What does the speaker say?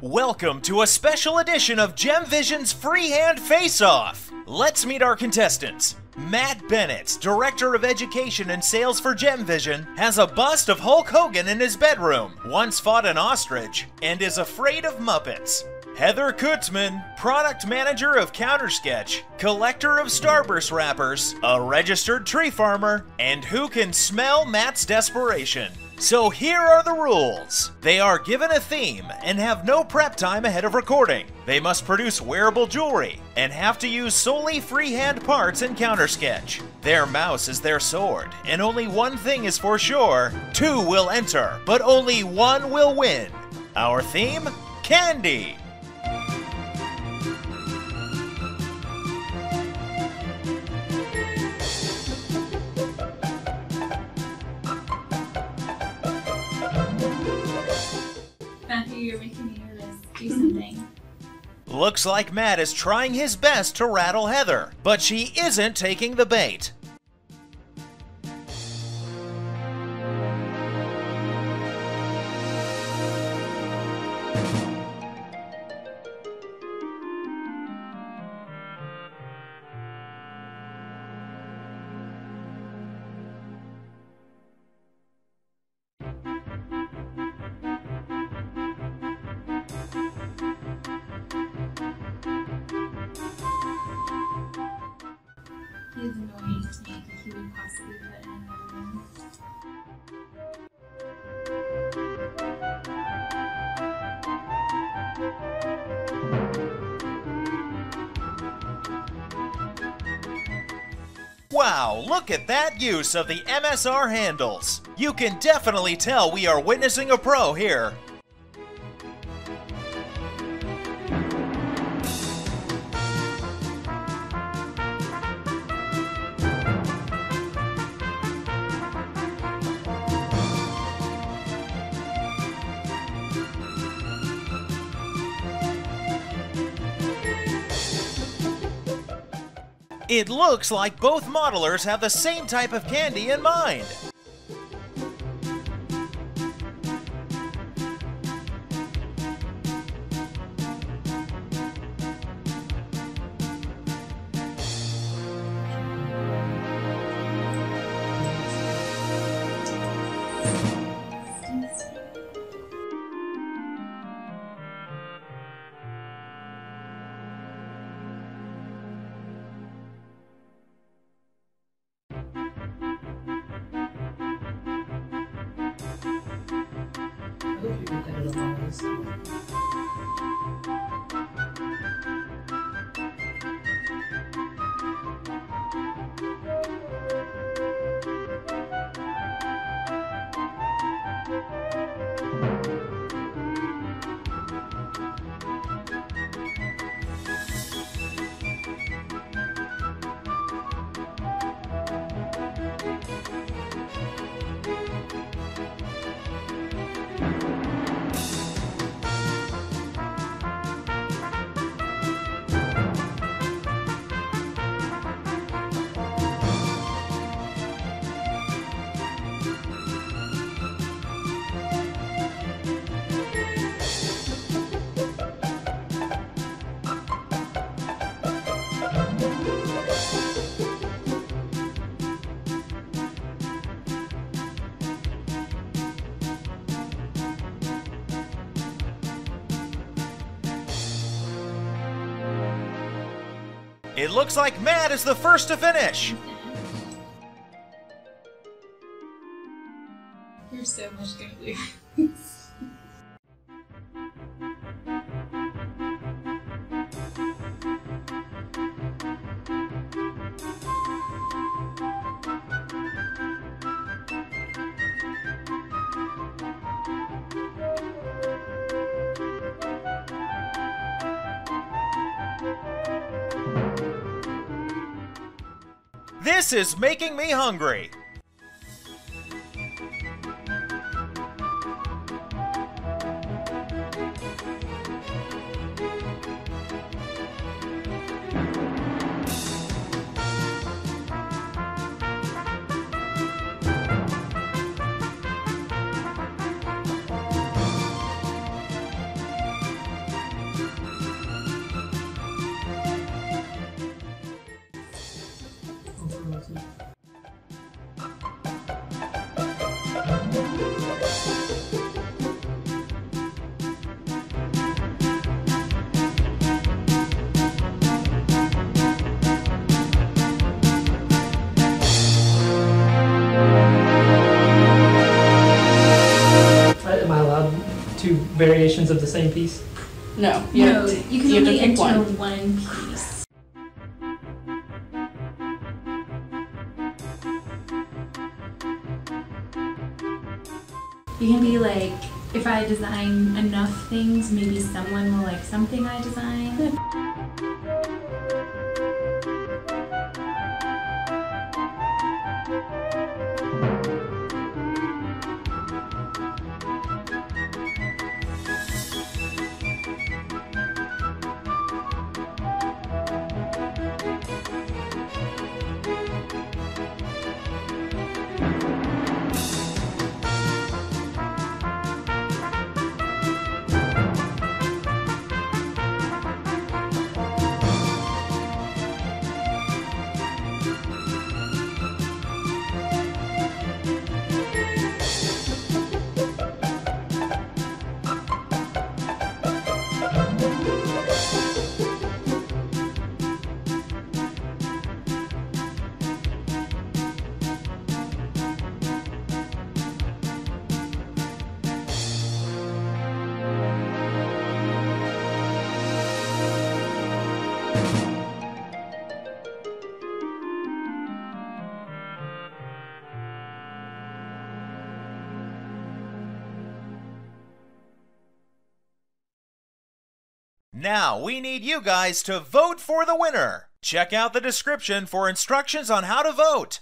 Welcome to a special edition of GemVision's Freehand Face-Off. Let's meet our contestants. Matt Bennett, Director of Education and Sales for GemVision, has a bust of Hulk Hogan in his bedroom, once fought an ostrich, and is afraid of Muppets. Heather Kutzman, Product Manager of Countersketch, Collector of Starburst Wrappers, a registered tree farmer, and who can smell Matt's desperation. So here are the rules. They are given a theme and have no prep time ahead of recording. They must produce wearable jewelry and have to use solely freehand parts in Countersketch. Their mouse is their sword, and only one thing is for sure: 2 will enter, but only 1 will win. Our theme? Candy. Matthew, you're making me nervous. Do something. Looks like Matt is trying his best to rattle Heather, but she isn't taking the bait. He is annoying to me because he would possibly put in another room. Wow, look at that use of the MSR handles. You can definitely tell we are witnessing a pro here. It looks like both modelers have the same type of candy in mind. It looks like Matt is the first to finish. You're so much gonna do. This is making me hungry. variations of the same piece? No, No, have you can you have to only pick enter one. one piece. You can be like, if I design enough things, maybe someone will like something I design. Now we need you guys to vote for the winner. Check out the description for instructions on how to vote.